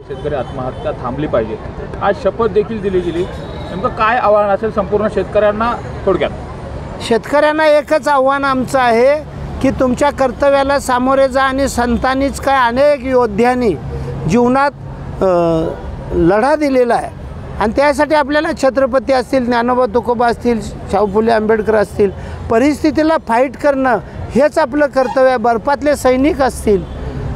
शेतकरी आत्महत्या थांबली पाहिजे, आज शपथ देखील दिली गेली। नेमकं काय आव्हान असेल संपूर्ण शेतकऱ्यांना? थोडक्यात शेतकऱ्यांना एकच आव्हान आमचं आहे की तुमच्या कर्तव्याला सामोरे जा आणि संतांनीच काय अनेक योद्ध्यांनी जीवनात लढा दिलेला आहे आणि त्यासाठी आपल्याला छत्रपती असतील, ज्ञानोबा तुकोबा असतील, शाहू फुले आंबेडकर असतील, परिस्थितीला फाईट करणं हेच आपलं कर्तव्य आहे। बर्फातले सैनिक असतील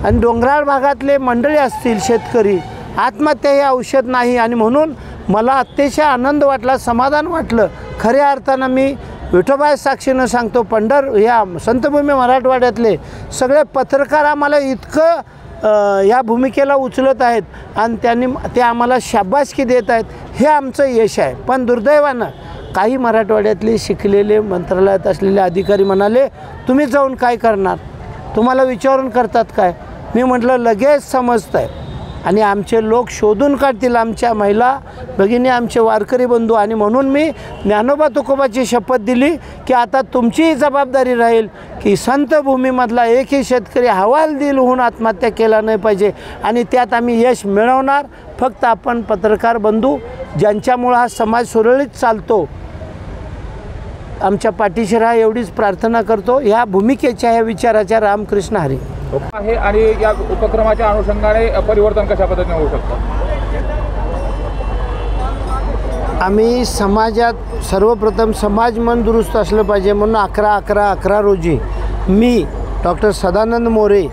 आणि डोंगराळ भागातले मंडळी असतील, शेतकरी, आत्महत्या हे औषध नाही। आणि म्हणून मला अतिशय आनंद वाटला, समाधान वाटलं। खऱ्या अर्थानं मी विठोबाया साक्षीनं सांगतो, या संतभूमी मराठवाड्यातले सगळे पत्रकार आम्हाला इतकं या भूमिकेला उचलत आहेत आणि ते आम्हाला शाबासकी देत आहेत, हे आमचं यश आहे। पण दुर्दैवानं काही मराठवाड्यातले शिकलेले मंत्रालयात असलेले अधिकारी म्हणाले, तुम्ही जाऊन काय करणार, तुम्हाला विचारून करतात काय? मी म्हटलं लगेच समजतं आहे आणि आमचे लोक शोधून काढतील, आमच्या महिला भगिनी, आमचे वारकरी बंधू। आणि म्हणून मी ज्ञानोबा तुकोबाची शपथ दिली की आता तुमचीही जबाबदारी राहील की संतभूमीमधला एकही शेतकरी हवालदिल होऊन आत्महत्या केला नाही पाहिजे आणि त्यात आम्ही यश मिळवणार। फक्त आपण पत्रकार बंधू ज्यांच्यामुळं हा समाज सुरळीत चालतो, आमच्या पाठीशी राहा एवढीच प्रार्थना करतो। ह्या भूमिकेच्या, ह्या विचाराच्या रामकृष्ण हरी आहे। आणि या उपक्रमाच्या अनुषंगाने परिवर्तन कशा पद्धतीने होऊ शकतं? आम्ही समाजात सर्वप्रथम समाज मन दुरुस्त असलं पाहिजे म्हणून 11/11/11 रोजी मी डॉक्टर सदानंद मोरे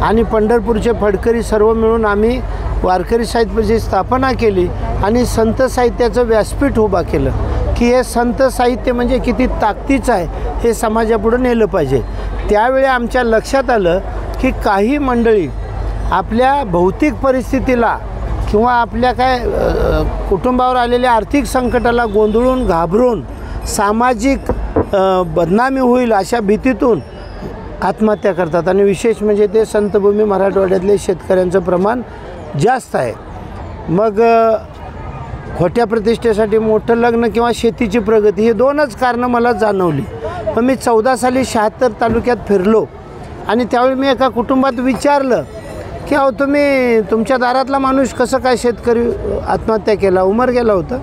आणि पंढरपूरचे फडकरी सर्व मिळून आम्ही वारकरी साहित्याची स्थापना केली आणि संत साहित्याचं व्यासपीठ उभा केलं की हे संत साहित्य म्हणजे किती ताकदीचं आहे हे समाजापुढं नेलं पाहिजे। त्यावेळी आमच्या लक्षात आलं की काही मंडळी आपल्या भौतिक परिस्थितीला किंवा आपल्या कुटुंबावर आलेल्या आर्थिक संकटाला गोंधळून घाबरून सामाजिक बदनामी होईल अशा भीतीतून आत्महत्या करतात आणि विशेष म्हणजे ते संतभूमी मराठवाड्यातले शेतकऱ्यांचं प्रमाण जास्त आहे। मग खोट्या प्रतिष्ठेसाठी मोठं लग्न किंवा शेतीची प्रगती हे दोनच कारणं मला जाणवली। पण मी 14 साली 76 तालुक्यात फिरलो आणि त्यावेळी मी एका कुटुंबात विचारलं की अहो तुम्ही तुमच्या दारातला माणूस कसं काय शेतकरी आत्महत्या केला, उमर गेला होता?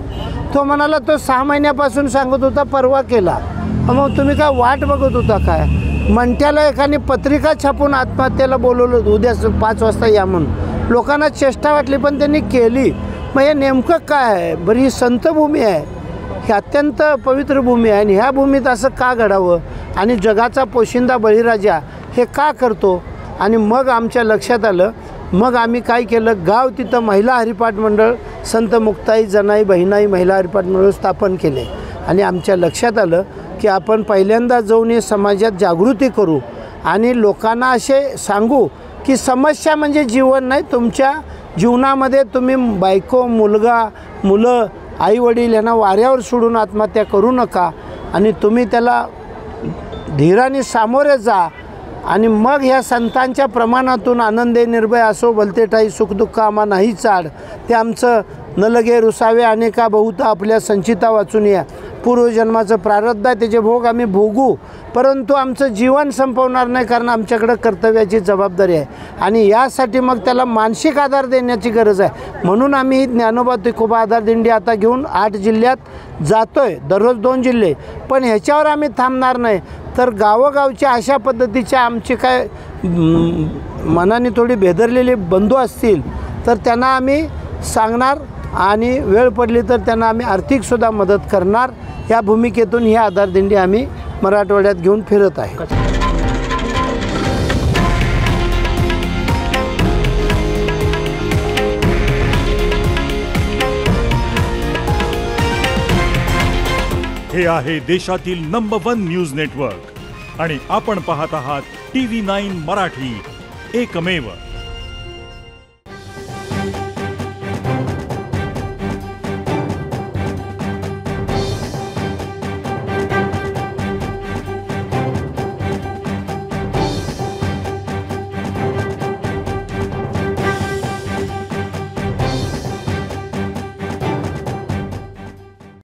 तो म्हणाला तो 6 महिन्यापासून सांगत होता, परवा केला। मग तुम्ही काय वाट बघत होता काय? मंट्याला एकाने पत्रिका छापून आत्महत्येला बोलवलं, उद्या 5 वाजता या म्हणून। लोकांना चेष्टा वाटली पण त्यांनी केली। मग हे नेमकं काय आहे? बरं, ही संतभूमी आहे, ही अत्यंत पवित्र भूमी आहे आणि ह्या भूमीत असं का घडावं आणि जगाचा पोशिंदा बळीराजा हे का करतो? आणि मग आमच्या लक्षात आलं, मग आम्ही काय केलं, गाव तिथं महिला हरिपाठ मंडळ, संत मुक्ताई जनाई बहिणाई महिला हरिपाठ मंडळ स्थापन केले आणि आमच्या लक्षात आलं की आपण पहिल्यांदा जाऊन हे समाजात जागृती करू आणि लोकांना असे सांगू की समस्या म्हणजे जीवन नाही, तुमच्या जीवनामध्ये तुम्ही बायको, मुलगा, मुलं, आईवडील यांना वाऱ्यावर सोडून आत्महत्या करू नका आणि तुम्ही त्याला धीराने सामोरे जा आणि मग ह्या संतांच्या प्रमाणातून आनंदे निर्भय असो भलते ठाई सुखदुःख आम्हा नाही चाड, ते आमचं न लगे रुसावे अनेका बहुता आपल्या संचिता वाचून या। पूर्वजन्माचं प्रारब्ध आहे त्याचे भोग आम्ही भोगू, परंतु आमचं जीवन संपवणार नाही, कारण आमच्याकडं कर्तव्याची जबाबदारी आहे आणि यासाठी मग त्याला मानसिक आधार देण्याची गरज आहे। म्हणून आम्ही ही ज्ञानोबा तुकोबा आधार दिंडी आता घेऊन 8 जिल्ह्यात जातोय, दररोज 2 जिल्हे। पण ह्याच्यावर आम्ही थांबणार नाही, तर गावोगावच्या अशा पद्धतीच्या आमचे काय मनाने थोडी भेदरलेले बंधू असतील तर त्यांना आम्ही सांगणार आणि वेळ पडली तर त्यांना आम्ही आर्थिकसुद्धा मदत करणार। या भूमिकेतून ही आधार दिंडी आम्ही मराठवाड्यात घेऊन फिरत आहे। हे आहे देशातील नंबर 1 न्यूज नेटवर्क आणि आपण पाहत आहात TV9 मराठी, एकमेव।